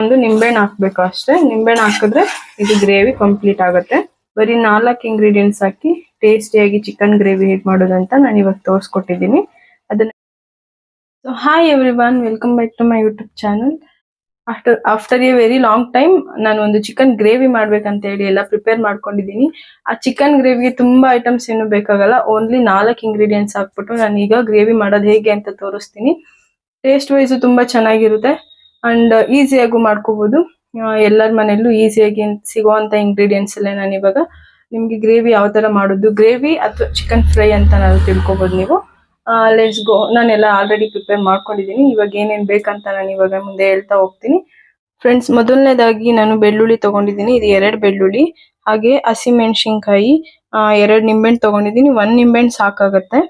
ಒಂದು ನಿಂಬೆಹಣ್ಣು ಹಾಕ್ಬೇಕು ಅಷ್ಟೇ. ನಿಂಬೆಹಣ್ಣು ಹಾಕಿದ್ರೆ ಇದು ಗ್ರೇವಿ ಕಂಪ್ಲೀಟ್ ಆಗುತ್ತೆ. ಬರೀ 4 ಇಂಗ್ರೀಡಿಯೆಂಟ್ಸ್ ಹಾಕಿ ಟೇಸ್ಟಿಯಾಗಿ ಚಿಕನ್ ಗ್ರೇವಿ ಹೇಗೆ ಮಾಡೋದಂತ ನಾನು ಇವಾಗ ತೋರಿಸ್ಕೊಟ್ಟಿದ್ದೀನಿ. ಅದನ್ನ hi everyone, welcome back to my YouTube channel. After a very long time ನಾನು ಒಂದು ಚಿಕನ್ ಗ್ರೇವಿ ಮಾಡ್ಬೇಕಂತ ಹೇಳಿ ಎಲ್ಲ ಪ್ರಿಪೇರ್ ಮಾಡ್ಕೊಂಡಿದ್ದೀನಿ. ಆ ಚಿಕನ್ ಗ್ರೇವಿಗೆ ತುಂಬಾ ಐಟಮ್ಸ್ ಏನು ಬೇಕಾಗಲ್ಲ, ಓನ್ಲಿ 4 ಇಂಗ್ರೀಡಿಯೆಂಟ್ಸ್ ಹಾಕ್ಬಿಟ್ಟು ನಾನು ಈಗ ಗ್ರೇವಿ ಮಾಡೋದು ಹೇಗೆ ಅಂತ ತೋರಿಸ್ತೀನಿ. ಟೇಸ್ಟ್ ವೈಸ್ ತುಂಬಾ ಚೆನ್ನಾಗಿರುತ್ತೆ ಅಂಡ್ ಈಸಿಯಾಗೂ ಮಾಡ್ಕೋಬಹುದು. ಎಲ್ಲರ ಮನೆಯಲ್ಲೂ ಈಸಿಯಾಗಿ ಸಿಗುವಂತ ಇಂಗ್ರೀಡಿಯೆಂಟ್ಸ್ ಅಲ್ಲೇ ನಾನು ಇವಾಗ ನಿಮ್ಗೆ ಗ್ರೇವಿ ಯಾವ ತರ ಮಾಡೋದು, ಗ್ರೇವಿ ಅಥವಾ ಚಿಕನ್ ಫ್ರೈ ಅಂತ ನಾವು ತಿಳ್ಕೊಬಹುದು ನೀವು. Let's go. ನಾನೆಲ್ಲ ಆಲ್ರೆಡಿ ಪ್ರಿಪೇರ್ ಮಾಡ್ಕೊಂಡಿದ್ದೀನಿ. ಇವಾಗ ಏನೇನ್ ಬೇಕಂತ ನಾನು ಇವಾಗ ಮುಂದೆ ಹೇಳ್ತಾ ಹೋಗ್ತೀನಿ. ಫ್ರೆಂಡ್ಸ್, ಮೊದಲನೇದಾಗಿ ನಾನು ಬೆಳ್ಳುಳ್ಳಿ ತಗೊಂಡಿದ್ದೀನಿ. ಇದು 2 ಬೆಳ್ಳುಳ್ಳಿ, ಹಾಗೆ ಹಸಿಮೆಣಸಿನ್ಕಾಯಿ 2 ನಿಂಬೆಹಣ್ಣು ತಗೊಂಡಿದ್ದೀನಿ. 1 ನಿಂಬೆಹಣ್ಣು ಸಾಕಾಗತ್ತೆ.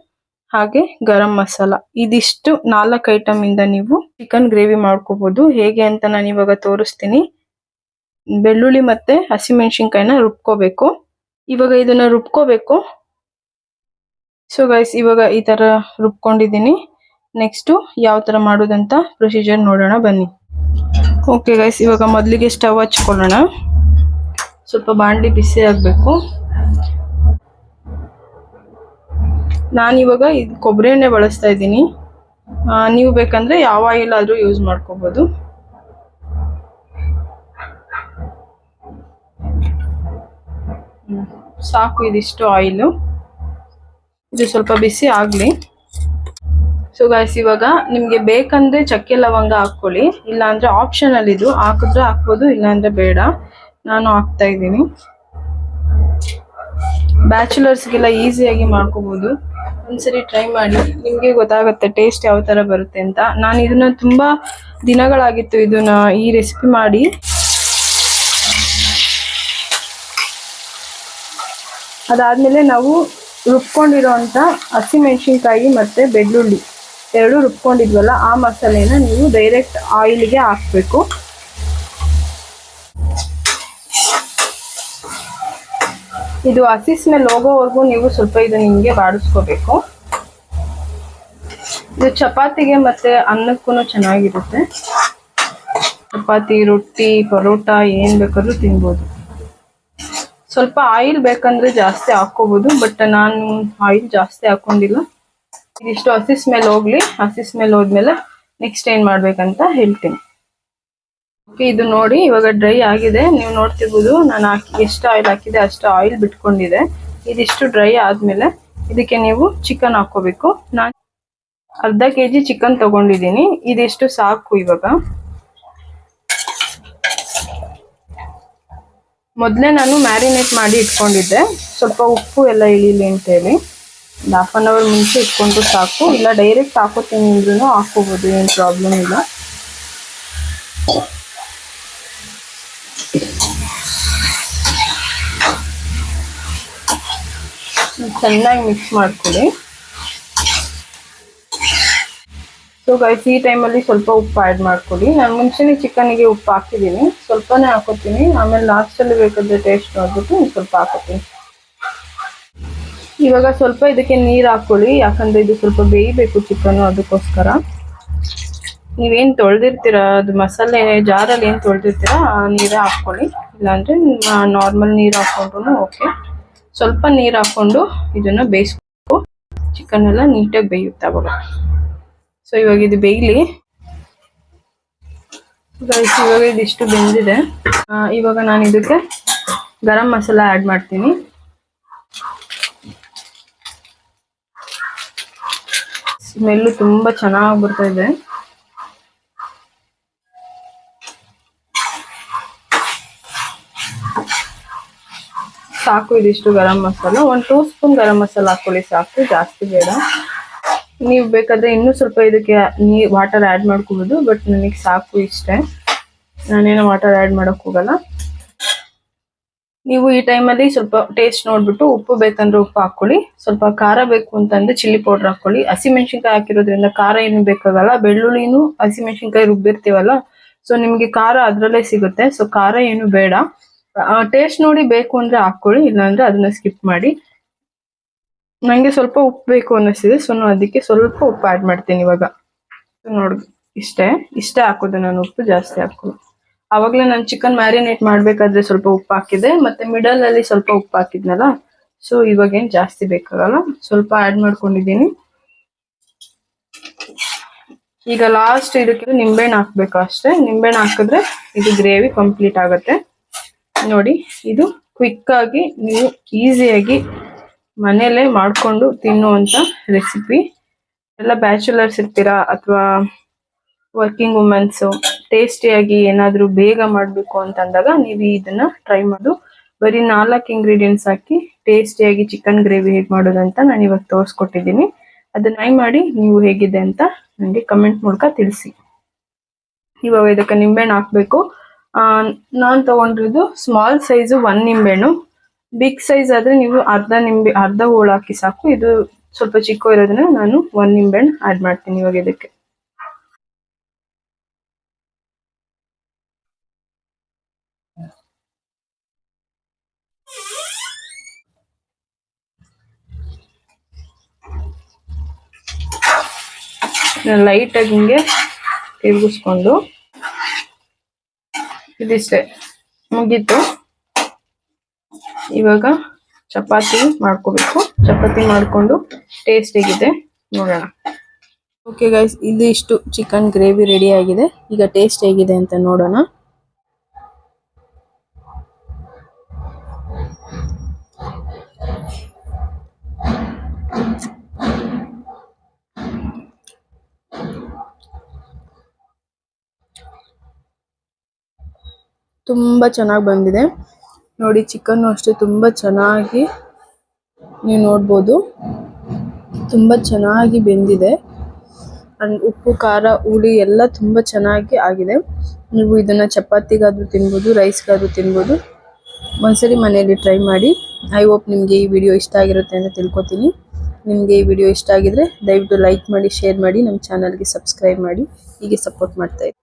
ಹಾಗೆ ಗರಂ ಮಸಾಲ. ಇದಿಷ್ಟು 4 ಐಟಮ್ ಇಂದ ನೀವು ಚಿಕನ್ ಗ್ರೇವಿ ಮಾಡ್ಕೋಬಹುದು. ಹೇಗೆ ಅಂತ ನಾನು ಇವಾಗ ತೋರಿಸ್ತೀನಿ. ಬೆಳ್ಳುಳ್ಳಿ ಮತ್ತೆ ಹಸಿಮೆಣಸಿನ್ಕಾಯಿನ ರುಬ್ಕೋಬೇಕು. ಇವಾಗ ಇದನ್ನ ರುಬ್ಕೋಬೇಕು. ಸೊ ಗೈಸ್, ಇವಾಗ ಈ ತರ ರುಬ್ಕೊಂಡಿದ್ದೀನಿ. ನೆಕ್ಸ್ಟ್ ಯಾವ ತರ ಮಾಡೋದಂತ ಪ್ರೊಸೀಜರ್ ನೋಡೋಣ ಬನ್ನಿ. ಓಕೆ ಗೈಸ್, ಇವಾಗ ಮೊದಲಿಗೆ ಸ್ಟವ್ ಹಚ್ಕೊಳ್ಳೋಣ. ಸ್ವಲ್ಪ ಬಾಂಡ್ಲಿ ಬಿಸಿ ಆಗ್ಬೇಕು. ನಾನಿವಾಗ ಕೊಬ್ಬರಿ ಎಣ್ಣೆ ಬಳಸ್ತಾ ಇದ್ದೀನಿ. ನೀವು ಬೇಕಂದ್ರೆ ಯಾವ ಆಯಿಲ್ ಆದ್ರೂ ಯೂಸ್ ಮಾಡ್ಕೋಬಹುದು. ಸಾಕು ಇದಿಷ್ಟು ಆಯಿಲ್. ಇದು ಸ್ವಲ್ಪ ಬಿಸಿ ಆಗ್ಲಿ. ಸೊ ಗೈಸ್, ಇವಾಗ ನಿಮ್ಗೆ ಬೇಕಂದ್ರೆ ಚಕ್ಕೆ ಲವಂಗ ಹಾಕೊಳ್ಳಿ, ಇಲ್ಲ ಅಂದ್ರೆ ಆಪ್ಷನಲ್, ಇದು ಹಾಕಿದ್ರೆ ಹಾಕ್ಬೋದು, ಇಲ್ಲ ಅಂದ್ರೆ ಬೇಡ. ನಾನು ಹಾಕ್ತಾ ಇದ್ದೀನಿ. ಬ್ಯಾಚುಲರ್ಸ್ಗೆಲ್ಲ ಈಸಿಯಾಗಿ ಮಾಡ್ಕೋಬಹುದು. ಒಂದ್ಸರಿ ಟ್ರೈ ಮಾಡಿ, ನಿಮ್ಗೆ ಗೊತ್ತಾಗುತ್ತೆ ಟೇಸ್ಟ್ ಯಾವ ತರ ಬರುತ್ತೆ ಅಂತ. ನಾನು ಇದನ್ನ ತುಂಬಾ ದಿನಗಳಾಗಿತ್ತು ಇದನ್ನ ಈ ರೆಸಿಪಿ ಮಾಡಿ. ಅದಾದ್ಮೇಲೆ ನಾವು ರುಬ್ಕೊಂಡಿರೋಂಥ ಹಸಿಮೆಣಸಿನ್ಕಾಯಿ ಮತ್ತೆ ಬೆಳ್ಳುಳ್ಳಿ 2 ರುಬ್ಕೊಂಡಿದ್ವಲ್ಲ, ಆ ಮಸಾಲೆನ ನೀವು ಡೈರೆಕ್ಟ್ ಆಯಿಲ್ಗೆ ಹಾಕ್ಬೇಕು. ಇದು ಹಸಿ ಸ್ಮೆಲ್ ಹೋಗೋವರೆಗೂ ನೀವು ಸ್ವಲ್ಪ ಇದನ್ನ ಹಿಂಗೆ ಬಾಡಿಸ್ಕೋಬೇಕು. ಇದು ಚಪಾತಿಗೆ ಮತ್ತೆ ಅನ್ನಕ್ಕೂ ಚೆನ್ನಾಗಿರುತ್ತೆ. ಚಪಾತಿ, ರೊಟ್ಟಿ, ಪರೋಟ ಏನ್ ಬೇಕಾದ್ರೂ ತಿನ್ಬೋದು. ಸ್ವಲ್ಪ ಆಯಿಲ್ ಬೇಕಂದ್ರೆ ಜಾಸ್ತಿ ಹಾಕೋಬಹುದು, ಬಟ್ ನಾನು ಆಯಿಲ್ ಜಾಸ್ತಿ ಹಾಕೊಂಡಿಲ್ಲ. ಇದಿಷ್ಟು ಹಸಿ ಸ್ಮೆಲ್ ಹೋಗ್ಲಿ. ಹಸಿ ಸ್ಮೆಲ್ ಹೋದ್ಮೇಲೆ ನೆಕ್ಸ್ಟ್ ಏನ್ ಮಾಡ್ಬೇಕಂತ ಹೇಳ್ತೀನಿ. ಓಕೆ, ಇದು ನೋಡಿ ಇವಾಗ ಡ್ರೈ ಆಗಿದೆ. ನೀವು ನೋಡ್ತಿರ್ಬೋದು ನಾನು ಎಷ್ಟು ಆಯಿಲ್ ಹಾಕಿದೆ ಅಷ್ಟು ಆಯಿಲ್ ಬಿಟ್ಕೊಂಡಿದೆ. ಇದಿಷ್ಟು ಡ್ರೈ ಆದ್ಮೇಲೆ ಇದಕ್ಕೆ ನೀವು ಚಿಕನ್ ಹಾಕೋಬೇಕು. ನಾನು ಅರ್ಧ kg ಚಿಕನ್ ತಗೊಂಡಿದ್ದೀನಿ. ಇದಿಷ್ಟು ಸಾಕು. ಇವಾಗ ಮೊದಲೇ ನಾನು ಮ್ಯಾರಿನೇಟ್ ಮಾಡಿ ಇಟ್ಕೊಂಡಿದ್ದೆ, ಸ್ವಲ್ಪ ಉಪ್ಪು ಎಲ್ಲ ಇಳಿಲಿ ಅಂತ ಹೇಳಿ. ಒಂದು 1/2 hour ಮುಂಚೆ ಇಟ್ಕೊಂಡ್ರು ಸಾಕು, ಇಲ್ಲ ಡೈರೆಕ್ಟ್ ಹಾಕೋತೀನಿ ಅಂದ್ರೂ ಹಾಕೋಬಹುದು, ಏನು ಪ್ರಾಬ್ಲಮ್ ಇಲ್ಲ. ಚೆನ್ನಾಗಿ ಮಿಕ್ಸ್ ಮಾಡ್ಕೊಳ್ಳಿ. ಸೊ ಗೈಸ್, ಈ ಟೈಮಲ್ಲಿ ಸ್ವಲ್ಪ ಉಪ್ಪು ಆ್ಯಡ್ ಮಾಡ್ಕೊಳ್ಳಿ. ನಾನು ಮುಂಚೆನೇ ಚಿಕನ್ಗೆ ಉಪ್ಪು ಹಾಕಿದ್ದೀನಿ, ಸ್ವಲ್ಪನೇ ಹಾಕೋತೀನಿ. ಆಮೇಲೆ ಲಾಸ್ಟಲ್ಲಿ ಬೇಕಾದ್ರೆ ಟೇಸ್ಟ್ ನೋಡ್ಬಿಟ್ಟು ಸ್ವಲ್ಪ ಹಾಕೋತೀನಿ. ಇವಾಗ ಸ್ವಲ್ಪ ಇದಕ್ಕೆ ನೀರು ಹಾಕೊಳ್ಳಿ, ಯಾಕಂದ್ರೆ ಇದು ಸ್ವಲ್ಪ ಬೇಯಬೇಕು ಚಿಕನ್, ಅದಕ್ಕೋಸ್ಕರ. ನೀವೇನು ತೊಳೆದಿರ್ತೀರ, ಅದು ಮಸಾಲೆ ಜಾರಲ್ಲಿ ಏನು ತೊಳೆದಿರ್ತೀರ ಆ ನೀರೇ ಹಾಕ್ಕೊಳ್ಳಿ, ಇಲ್ಲಾಂದ್ರೆ ನಾರ್ಮಲ್ ನೀರು ಹಾಕೊಂಡ್ರು ಓಕೆ. ಸ್ವಲ್ಪ ನೀರು ಹಾಕೊಂಡು ಇದನ್ನ ಬೇಯಿಸ್ಬೇಕು. ಚಿಕನ್ ಎಲ್ಲ ನೀಟಾಗಿ ಬೇಯುತ್ತೆ ಅವಾಗ. ಸೊ ಇವಾಗ ಇದು ಬೇಯಲಿ. ಇವಾಗ ಇದಿಷ್ಟು ಬೆಂದಿದೆ. ಇವಾಗ ನಾನು ಇದಕ್ಕೆ ಗರಂ ಮಸಾಲ ಆ್ಯಡ್ ಮಾಡ್ತೀನಿ. ಸ್ಮೆಲ್ಲು ತುಂಬಾ ಚೆನ್ನಾಗಿ ಬರ್ತಾ ಇದೆ. ಸಾಕು ಇದಿಷ್ಟು ಗರಂ ಮಸಾಲ. 1 2 ಸ್ಪೂನ್ ಗರಂ ಮಸಾಲ ಹಾಕೊಳ್ಳಿ ಸಾಕು, ಜಾಸ್ತಿ ಬೇಡ. ನೀವು ಬೇಕಾದ್ರೆ ಇನ್ನೂ ಸ್ವಲ್ಪ ಇದಕ್ಕೆ ವಾಟರ್ ಆ್ಯಡ್ ಮಾಡ್ಕೋಬಹುದು, ಬಟ್ ನನಗೆ ಸಾಕು ಇಷ್ಟೇ. ನಾನೇನೋ ವಾಟರ್ ಆ್ಯಡ್ ಮಾಡಕ್ ಹೋಗಲ್ಲ. ನೀವು ಈ ಟೈಮಲ್ಲಿ ಸ್ವಲ್ಪ ಟೇಸ್ಟ್ ನೋಡ್ಬಿಟ್ಟು ಉಪ್ಪು ಬೇಕಂದ್ರೆ ಉಪ್ಪು ಹಾಕೊಳ್ಳಿ. ಸ್ವಲ್ಪ ಖಾರ ಬೇಕು ಅಂತಂದ್ರೆ ಚಿಲ್ಲಿ ಪೌಡರ್ ಹಾಕೊಳ್ಳಿ. ಹಸಿಮೆಣಸಿನ್ಕಾಯಿ ಹಾಕಿರೋದ್ರಿಂದ ಖಾರ ಏನು ಬೇಕಾಗಲ್ಲ. ಬೆಳ್ಳುಳ್ಳಿನೂ ಹಸಿಮೆಣಸಿನ್ಕಾಯಿ ರುಬ್ಬಿರ್ತೀವಲ್ಲ, ಸೊ ನಿಮ್ಗೆ ಖಾರ ಅದ್ರಲ್ಲೇ ಸಿಗುತ್ತೆ. ಸೊ ಖಾರ ಏನು ಬೇಡ. ಟೇಸ್ಟ್ ನೋಡಿ ಬೇಕು ಅಂದ್ರೆ ಹಾಕೊಳ್ಳಿ, ಇಲ್ಲಾಂದ್ರೆ ಅದನ್ನ ಸ್ಕಿಪ್ ಮಾಡಿ. ನಂಗೆ ಸ್ವಲ್ಪ ಉಪ್ಪು ಬೇಕು ಅನ್ನಿಸ್ತಿದೆ, ಸೊ ನಾನು ಅದಕ್ಕೆ ಸ್ವಲ್ಪ ಉಪ್ಪು ಆ್ಯಡ್ ಮಾಡ್ತೀನಿ ಇವಾಗ. ನೋಡಿ, ಇಷ್ಟೇ ಹಾಕೋದು ನಾನು, ಉಪ್ಪು ಜಾಸ್ತಿ ಹಾಕೋದು. ಅವಾಗಲೇ ನಾನು ಚಿಕನ್ ಮ್ಯಾರಿನೇಟ್ ಮಾಡ್ಬೇಕಾದ್ರೆ ಸ್ವಲ್ಪ ಉಪ್ಪು ಹಾಕಿದೆ, ಮತ್ತೆ ಮಿಡಲ್ ಅಲ್ಲಿ ಸ್ವಲ್ಪ ಉಪ್ಪು ಹಾಕಿದ್ನಲ್ಲ, ಸೊ ಇವಾಗ ಏನ್ ಜಾಸ್ತಿ ಬೇಕಾಗಲ್ಲ, ಸ್ವಲ್ಪ ಆಡ್ ಮಾಡ್ಕೊಂಡಿದ್ದೀನಿ. ಈಗ ಲಾಸ್ಟ್ ಇದಕ್ಕೆ ನಿಂಬೆಹಣ್ಣು ಹಾಕ್ಬೇಕು ಅಷ್ಟೇ. ನಿಂಬೆಹಣ್ಣು ಹಾಕಿದ್ರೆ ಇದು ಗ್ರೇವಿ ಕಂಪ್ಲೀಟ್ ಆಗುತ್ತೆ. ನೋಡಿ, ಇದು ಕ್ವಿಕ್ ಆಗಿ ನೀವು ಈಸಿಯಾಗಿ ಮನೇಲೆ ಮಾಡ್ಕೊಂಡು ತಿನ್ನುವಂತ ರೆಸಿಪಿ. ಎಲ್ಲ ಬ್ಯಾಚುಲರ್ಸ್ ಇರ್ತೀರಾ ಅಥವಾ ವರ್ಕಿಂಗ್ ವುಮೆನ್ಸ್ ಟೇಸ್ಟಿಯಾಗಿ ಏನಾದರೂ ಬೇಗ ಮಾಡಬೇಕು ಅಂತಂದಾಗ ನೀವು ಇದನ್ನ ಟ್ರೈ ಮಾಡು. ಬರೀ 4 ಇಂಗ್ರೀಡಿಯೆಂಟ್ಸ್ ಹಾಕಿ ಟೇಸ್ಟಿಯಾಗಿ ಚಿಕನ್ ಗ್ರೇವಿ ಹೇಗೆ ಮಾಡೋದಂತ ನಾನು ಇವಾಗ ತೋರಿಸ್ಕೊಟ್ಟಿದ್ದೀನಿ. ಅದನ್ನ ಟ್ರೈ ಮಾಡಿ ನೀವು ಹೇಗಿದೆ ಅಂತ ನನಗೆ ಕಮೆಂಟ್ ಮೂಲಕ ತಿಳಿಸಿ. ಇವಾಗ ಇದಕ್ಕೆ ನಿಂಬೆಹಣ್ಣು ಹಾಕಬೇಕು. ನಾನು ತಗೊಂಡಿರೋದು ಸ್ಮಾಲ್ ಸೈಜು 1 ನಿಂಬೆಹಣ್ಣು. ಬಿಗ್ ಸೈಜ್ ಆದ್ರೆ ನೀವು ಅರ್ಧ ಹೋಳು ಹಾಕಿ ಸಾಕು. ಇದು ಸ್ವಲ್ಪ ಚಿಕ್ಕ ಇರೋದನ್ನ ನಾನು 1 ನಿಂಬೆಹಣ್ಣು ಆಡ್ ಮಾಡ್ತೀನಿ ಇವಾಗ ಇದಕ್ಕೆ. ಲೈಟ್ ಆಗಿ ಹಿಂಗೆ ತಿರುಗಿಸ್ಕೊಂಡು ಇದಿಷ್ಟೇ ಮುಗೀತು. ಇವಾಗ ಚಪಾತಿ ಮಾಡ್ಕೋಬೇಕು. ಚಪಾತಿ ಮಾಡ್ಕೊಂಡು ಟೇಸ್ಟ್ ಹೇಗಿದೆ ನೋಡೋಣ. ಓಕೆ ಗೈಸ್, ಇದಿಷ್ಟು ಚಿಕನ್ ಗ್ರೇವಿ ರೆಡಿ ಆಗಿದೆ. ಈಗ ಟೇಸ್ಟ್ ಹೇಗಿದೆ ಅಂತ ನೋಡೋಣ. ತುಂಬ ಚೆನ್ನಾಗಿ ಬಂದಿದೆ ನೋಡಿ. ಚಿಕನ್ ಅಷ್ಟೇ ತುಂಬ ಚೆನ್ನಾಗಿ ನೀವು ನೋಡ್ಬೋದು, ತುಂಬ ಚೆನ್ನಾಗಿ ಬೆಂದಿದೆ. ಅಂಡ್ ಉಪ್ಪು ಖಾರ ಹುಳಿ ಎಲ್ಲ ತುಂಬ ಚೆನ್ನಾಗಿ ಆಗಿದೆ. ನೀವು ಇದನ್ನ ಚಪಾತಿಗಾದ್ರೂ ತಿನ್ಬೋದು, ರೈಸ್ಗಾದ್ರೂ ತಿನ್ಬೋದು. ಒಂದ್ಸರಿ ಮನೆಯಲ್ಲಿ ಟ್ರೈ ಮಾಡಿ. ಐ ಹೋಪ್ ನಿಮಗೆ ಈ ವಿಡಿಯೋ ಇಷ್ಟ ಆಗಿರುತ್ತೆ ಅಂತ ತಿಳ್ಕೊತೀನಿ. ನಿಮಗೆ ಈ ವಿಡಿಯೋ ಇಷ್ಟ ಆಗಿದ್ರೆ ದಯವಿಟ್ಟು ಲೈಕ್ ಮಾಡಿ, ಶೇರ್ ಮಾಡಿ, ನಮ್ಮ ಚಾನಲ್ಗೆ ಸಬ್ಸ್ಕ್ರೈಬ್ ಮಾಡಿ, ಹೀಗೆ ಸಪೋರ್ಟ್ ಮಾಡ್ತಾ ಇರಿ.